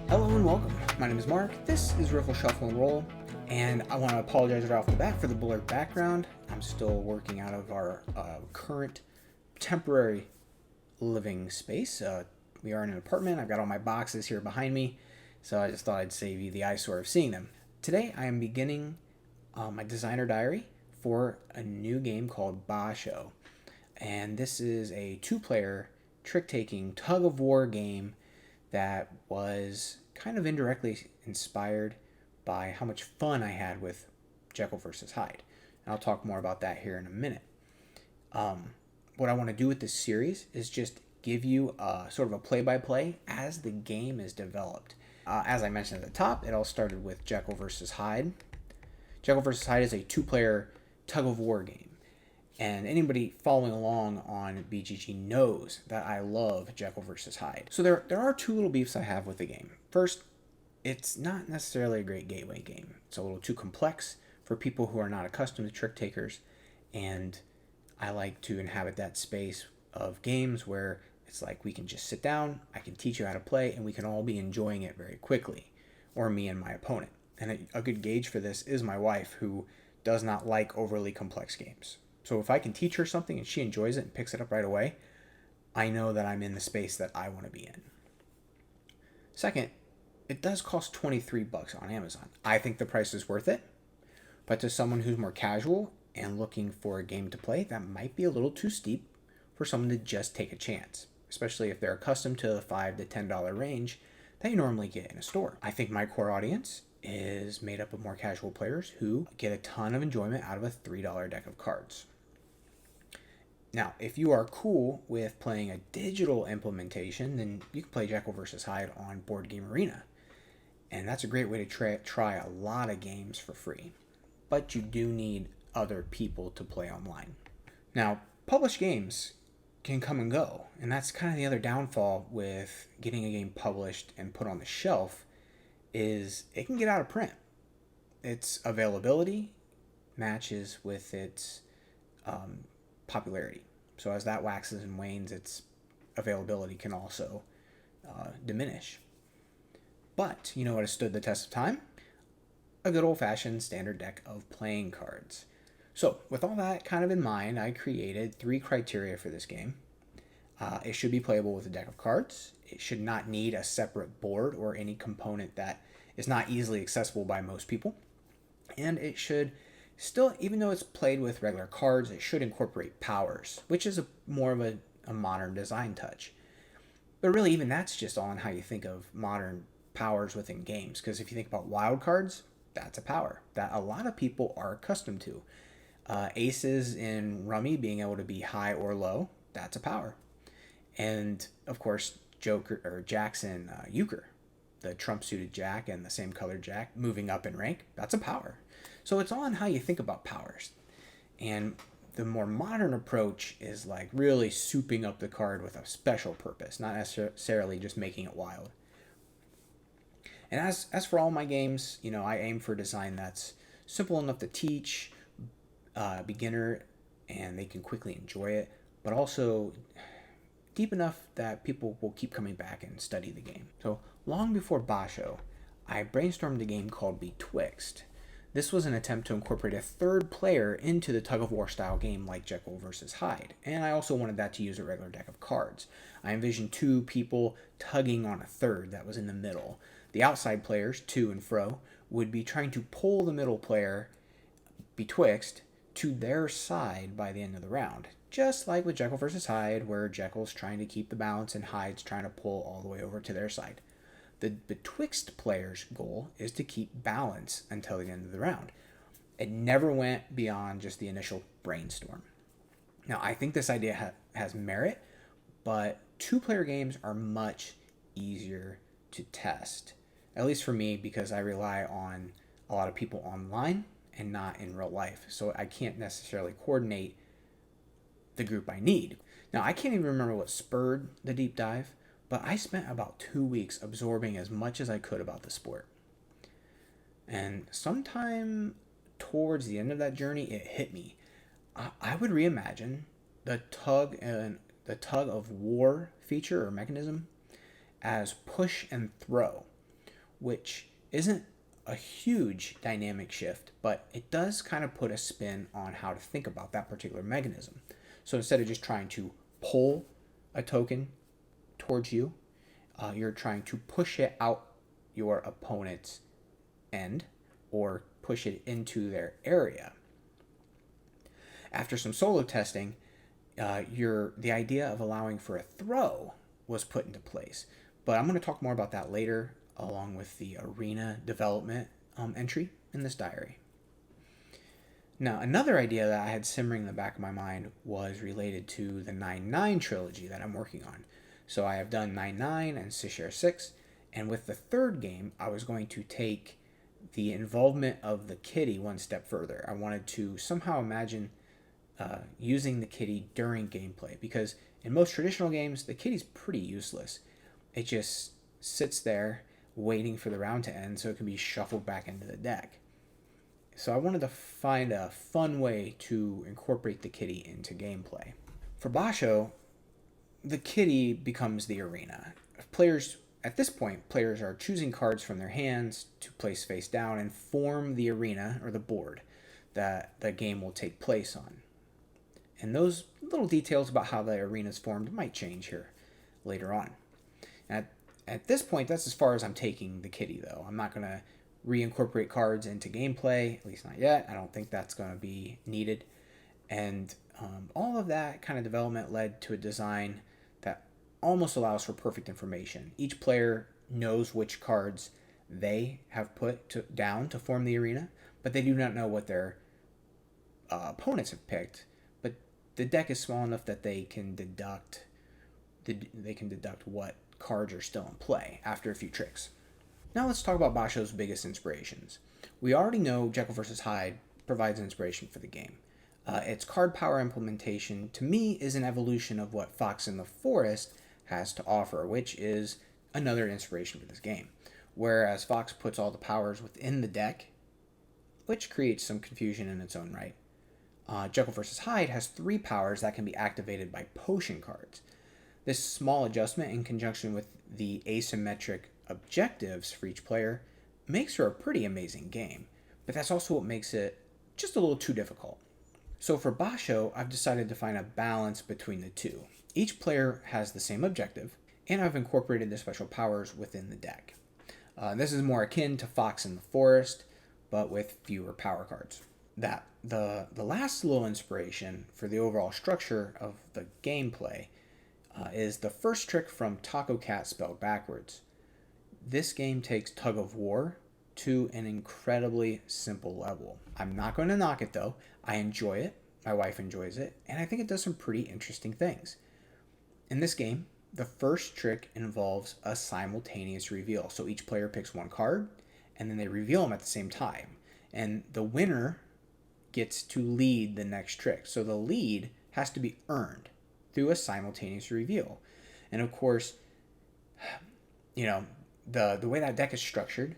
Hello and welcome. My name is Mark. This is Riffle Shuffle and Roll, and I want to apologize right off the bat for the blurred background. I'm still working out of our current temporary living space. We are in an apartment. I've got all my boxes here behind me, so I just thought I'd save you the eyesore of seeing them. Today I am beginning my designer diary for a new game called Basho, and this is a two-player trick-taking tug-of-war game that was kind of indirectly inspired by how much fun I had with Jekyll versus Hyde. And I'll talk more about that here in a minute. What I want to do with this series is just give you sort of a play-by-play as the game is developed. As I mentioned at the top, it all started with Jekyll versus Hyde. Jekyll versus Hyde is a two-player tug-of-war game. And anybody following along on BGG knows that I love Jekyll versus Hyde. So there are two little beefs I have with the game. First, it's not necessarily a great gateway game. It's a little too complex for people who are not accustomed to trick takers, and I like to inhabit that space of games where it's like we can just sit down, I can teach you how to play, and we can all be enjoying it very quickly, or me and my opponent. And a good gauge for this is my wife, who does not like overly complex games. So if I can teach her something and she enjoys it and picks it up right away, I know that I'm in the space that I want to be in. Second, it does cost $23 on Amazon. I think the price is worth it, but to someone who's more casual and looking for a game to play, that might be a little too steep for someone to just take a chance, especially if they're accustomed to the $5 to $10 range that you normally get in a store. I think my core audience is made up of more casual players who get a ton of enjoyment out of a $3 deck of cards. Now, if you are cool with playing a digital implementation, then you can play Jekyll vs. Hyde on Board Game Arena. And that's a great way to try a lot of games for free. But you do need other people to play online. Now, published games can come and go. And that's kind of the other downfall with getting a game published and put on the shelf is it can get out of print. Its availability matches with its popularity. So as that waxes and wanes, its availability can also diminish. But you know what has stood the test of time? A good old-fashioned standard deck of playing cards. So with all that kind of in mind, I created 3 criteria for this game. It should be playable with a deck of cards. It should not need a separate board or any component that is not easily accessible by most people. And it should still, even though it's played with regular cards, it should incorporate powers, which is more of a modern design touch. But really, even that's just on how you think of modern powers within games. Because if you think about wild cards, that's a power that a lot of people are accustomed to. Aces in Rummy being able to be high or low, that's a power. And of course, Joker or Jackson Euchre, the Trump-suited Jack and the same colored Jack moving up in rank, that's a power. So it's all on how you think about powers. And the more modern approach is like really souping up the card with a special purpose, not necessarily just making it wild. And as for all my games, you know, I aim for design that's simple enough to teach beginner and they can quickly enjoy it, but also deep enough that people will keep coming back and study the game. So long before Basho, I brainstormed a game called Betwixt. This was an attempt to incorporate a third player into the tug-of-war style game like Jekyll vs. Hyde, and I also wanted that to use a regular deck of cards. I envisioned 2 people tugging on a third that was in the middle. The outside players, to and fro, would be trying to pull the middle player, Betwixt, to their side by the end of the round. Just like with Jekyll vs. Hyde, where Jekyll's trying to keep the balance and Hyde's trying to pull all the way over to their side. The Betwixt player's goal is to keep balance until the end of the round. It never went beyond just the initial brainstorm. Now, I think this idea has merit, but 2-player games are much easier to test. At least for me, because I rely on a lot of people online and not in real life. So I can't necessarily coordinate the group I need. Now, I can't even remember what spurred the deep dive, but I spent about 2 weeks absorbing as much as I could about the sport. And sometime towards the end of that journey, it hit me. I would reimagine the tug of war feature or mechanism as push and throw. which isn't a huge dynamic shift, but it does kind of put a spin on how to think about that particular mechanism. So instead of just trying to pull a token towards you, you're trying to push it out your opponent's end or push it into their area. After some solo testing, the idea of allowing for a throw was put into place. But I'm going to talk more about that later, along with the arena development entry in this diary. Now, another idea that I had simmering in the back of my mind was related to the 9-9 trilogy that I'm working on. So I have done 9-9 and Sishare 6, and with the third game, I was going to take the involvement of the kitty one step further. I wanted to somehow imagine using the kitty during gameplay, because in most traditional games, the kitty's pretty useless. It just sits there waiting for the round to end so it can be shuffled back into the deck. So I wanted to find a fun way to incorporate the kitty into gameplay. For Basho, the kitty becomes the arena. At this point, players are choosing cards from their hands to place face down and form the arena or the board that the game will take place on. And those little details about how the arena is formed might change here later on. At this point, that's as far as I'm taking the kitty, though. I'm not going to reincorporate cards into gameplay, at least not yet. I don't think that's going to be needed. And all of that kind of development led to a design that almost allows for perfect information. Each player knows which cards they have put down to form the arena, but they do not know what their opponents have picked. But the deck is small enough that they can deduct what cards are still in play after a few tricks. Now let's talk about Basho's biggest inspirations. We already know Jekyll vs. Hyde provides inspiration for the game. Its card power implementation, to me, is an evolution of what Fox in the Forest has to offer, which is another inspiration for this game. Whereas Fox puts all the powers within the deck, which creates some confusion in its own right. Jekyll vs. Hyde has 3 powers that can be activated by potion cards. This small adjustment, in conjunction with the asymmetric objectives for each player, makes for a pretty amazing game, but that's also what makes it just a little too difficult. So for Basho, I've decided to find a balance between the two. Each player has the same objective, and I've incorporated the special powers within the deck. This is more akin to Fox in the Forest, but with fewer power cards. The last little inspiration for the overall structure of the gameplay is the first trick from Taco Cat spelled backwards. This game takes Tug of War to an incredibly simple level. I'm not going to knock it though. I enjoy it, my wife enjoys it, and I think it does some pretty interesting things. In this game, the first trick involves a simultaneous reveal. So each player picks one card, and then they reveal them at the same time. And the winner gets to lead the next trick. So the lead has to be earned through a simultaneous reveal. And of course, the way that deck is structured,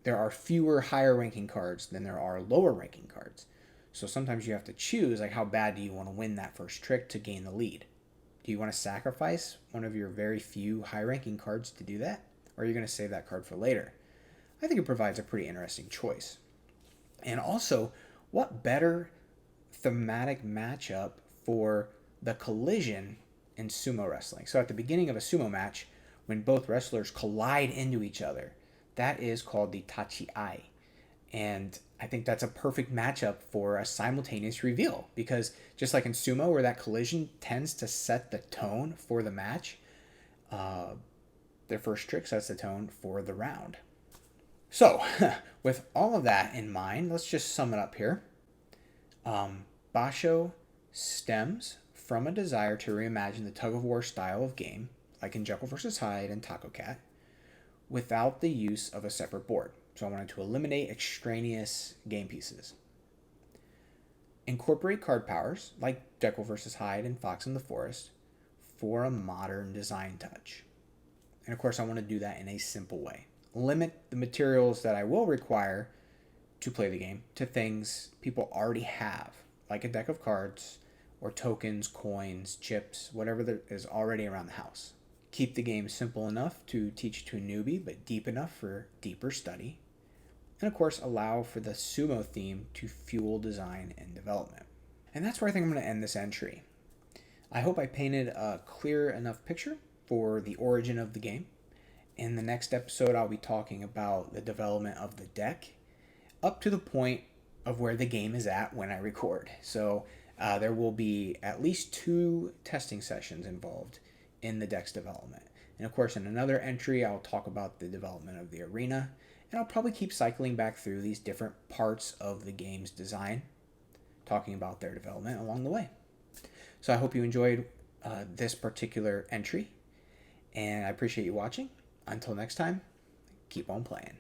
there are fewer higher ranking cards than there are lower ranking cards. So sometimes you have to choose, like, how bad do you want to win that first trick to gain the lead? Do you want to sacrifice one of your very few high ranking cards to do that? Or are you going to save that card for later? I think it provides a pretty interesting choice. And also, what better thematic matchup for the collision in sumo wrestling? So at the beginning of a sumo match, when both wrestlers collide into each other, that is called the tachi-ai. And I think that's a perfect matchup for a simultaneous reveal, because just like in sumo, where that collision tends to set the tone for the match, their first trick sets the tone for the round. So, with all of that in mind, let's just sum it up here. Basho stems from a desire to reimagine the tug-of-war style of game, like in Jekyll vs. Hyde and Taco Cat, without the use of a separate board. So I wanted to eliminate extraneous game pieces. Incorporate card powers, like Jekyll vs. Hyde and Fox in the Forest, for a modern design touch. And of course, I want to do that in a simple way. Limit the materials that I will require to play the game to things people already have, like a deck of cards, or tokens, coins, chips, whatever there is already around the house. keep the game simple enough to teach to a newbie, but deep enough for deeper study. And of course, allow for the sumo theme to fuel design and development. And that's where I think I'm going to end this entry. I hope I painted a clear enough picture for the origin of the game. In the next episode, I'll be talking about the development of the deck up to the point of where the game is at when I record. So there will be at least 2 testing sessions involved in the deck's development. And of course, in another entry, I'll talk about the development of the arena, and I'll probably keep cycling back through these different parts of the game's design, talking about their development along the way. So I hope you enjoyed this particular entry, and I appreciate you watching. Until next time, keep on playing.